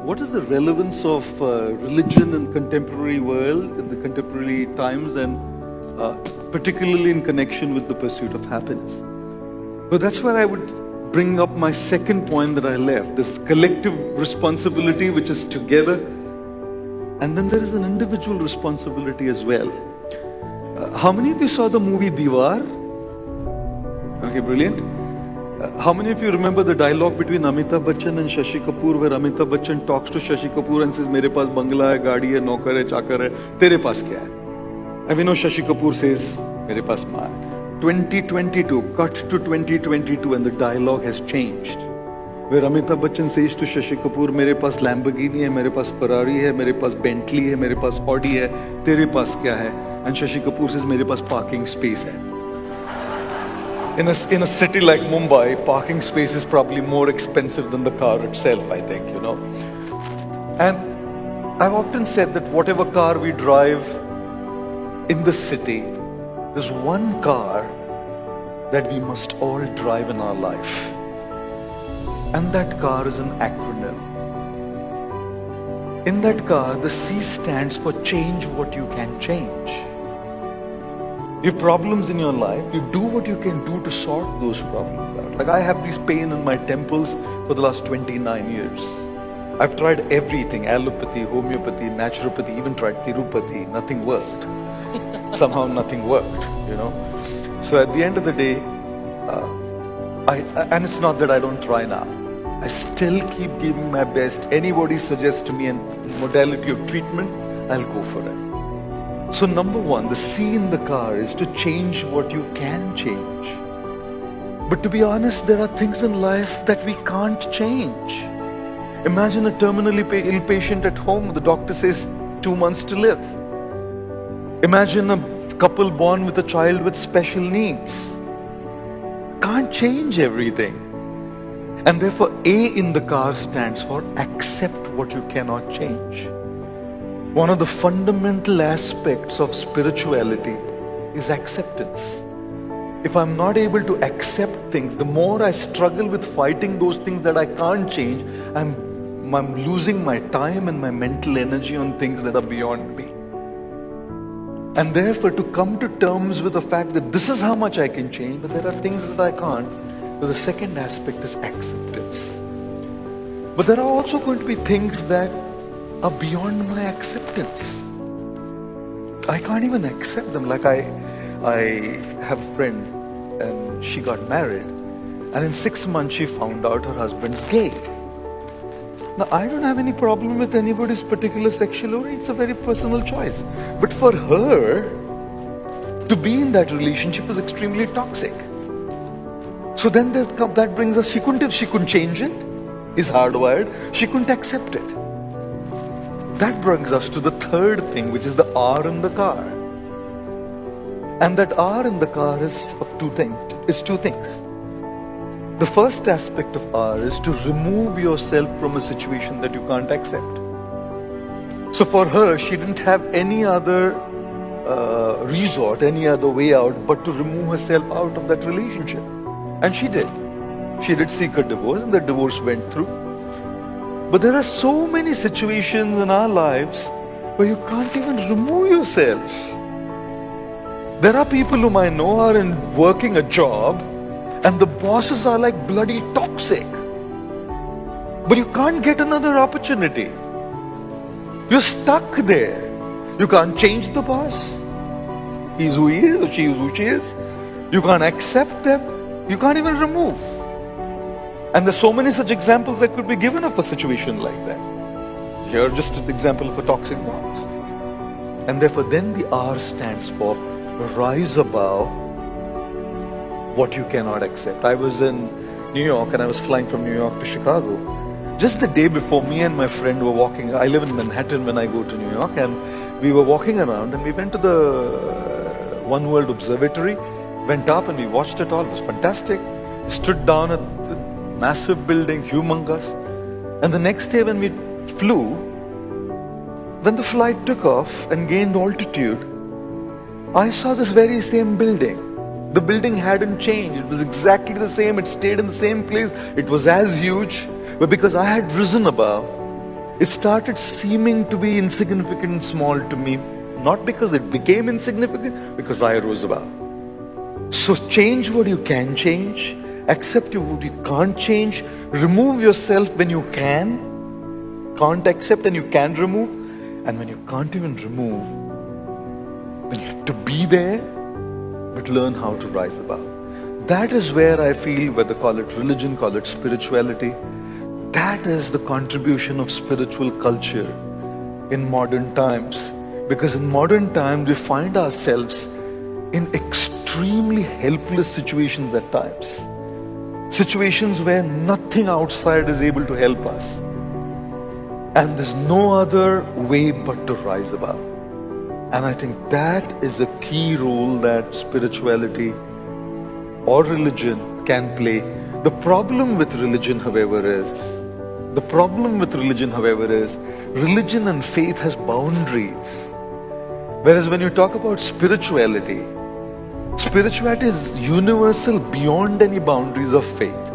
what is the relevance of religion in contemporary world, in the contemporary times, and particularly in connection with the pursuit of happiness? So that's where I would bring up my second point that I left, this collective responsibility which is together, and then there is an individual responsibility as well. How many of you saw the movie Diwar? Okay, brilliant. How many of you remember the dialogue between Amitabh Bachchan and Shashi Kapoor, where Amitabh Bachchan talks to Shashi Kapoor and says, "Mere paas bangla hai, gaadi hai, naukar hai, chakar hai, tere paas kya hai?" And we know Shashi Kapoor says, "Mere paas maa." 2022, cut to 2022, and the dialogue has changed. Where Amitabh Bachchan says to Shashi Kapoor, "Mere paas Lamborghini hai, mere paas Ferrari hai, mere paas Bentley hai, mere paas Audi hai, tere paas kya hai?" And Shashi Kapoor says, "Mere paas parking space hai." In a city like Mumbai, parking space is probably more expensive than the car itself, I think, you know. And I've often said that whatever car we drive in the city, there's one car that we must all drive in our life. And that car is an acronym. In that car, the C stands for change what you can change. You have problems in your life, you do what you can do to sort those problems out. Like I have this pain in my temples for the last 29 years. I've tried everything, allopathy, homeopathy, naturopathy, even tried Tirupati, nothing worked. Somehow nothing worked, you know. So at the end of the day, and it's not that I don't try now. I still keep giving my best. Anybody suggests to me a modality of treatment, I'll go for it. So number one, the C in the car is to change what you can change. But to be honest, there are things in life that we can't change. Imagine a terminally ill patient at home. The doctor says 2 months to live. Imagine a couple born with a child with special needs. Can't change everything. And therefore, A in the car stands for accept what you cannot change. One of the fundamental aspects of spirituality is acceptance. If I'm not able to accept things, the more I struggle with fighting those things that I can't change, I'm losing my time and my mental energy on things that are beyond me. And therefore, to come to terms with the fact that this is how much I can change, but there are things that I can't, so the second aspect is acceptance. But there are also going to be things that are beyond my acceptance. I can't even accept them. Like I have a friend and she got married, and in 6 months she found out her husband's gay. Now I don't have any problem with anybody's particular sexual orientation. It's a very personal choice. But for her to be in that relationship is extremely toxic. So then that brings us, she couldn't change it. Is hardwired. She couldn't accept it. That brings us to the third thing, which is the R in the car. And that R in the car is two things. The first aspect of R is to remove yourself from a situation that you can't accept. So for her, she didn't have any other resort, any other way out, but to remove herself out of that relationship. And she did. She did seek a divorce, and the divorce went through. But there are so many situations in our lives where you can't even remove yourself. There are people whom I know are working a job and the bosses are like bloody toxic. But you can't get another opportunity. You're stuck there. You can't change the boss. He's who he is, or she is who she is. You can't accept them. You can't even remove. And there's so many such examples that could be given of a situation like that. Here, just an example of a toxic boss. And therefore, then the R stands for rise above what you cannot accept. I was in New York and I was flying from New York to Chicago. Just the day before, me and my friend were walking. I live in Manhattan when I go to New York, and we were walking around and we went to the One World Observatory, went up and we watched it all. It was fantastic. Stood down at the massive building, humongous. And the next day when we flew, when the flight took off and gained altitude, I saw this very same building. The building hadn't changed. It was exactly the same. It stayed in the same place. It was as huge. But because I had risen above, it started seeming to be insignificant and small to me. Not because it became insignificant, because I rose above. So change what you can change, accept what you can't change, remove yourself when you can't accept and you can remove, and when you can't even remove, then you have to be there, but learn how to rise above. That is where I feel, whether call it religion, call it spirituality, that is the contribution of spiritual culture in modern times. Because in modern times, we find ourselves in extremely helpless situations at times. Situations where nothing outside is able to help us. And there's no other way but to rise above. And I think that is a key role that spirituality or religion can play. The problem with religion, however, is religion and faith has boundaries. Whereas when you talk about spirituality is universal beyond any boundaries of faith.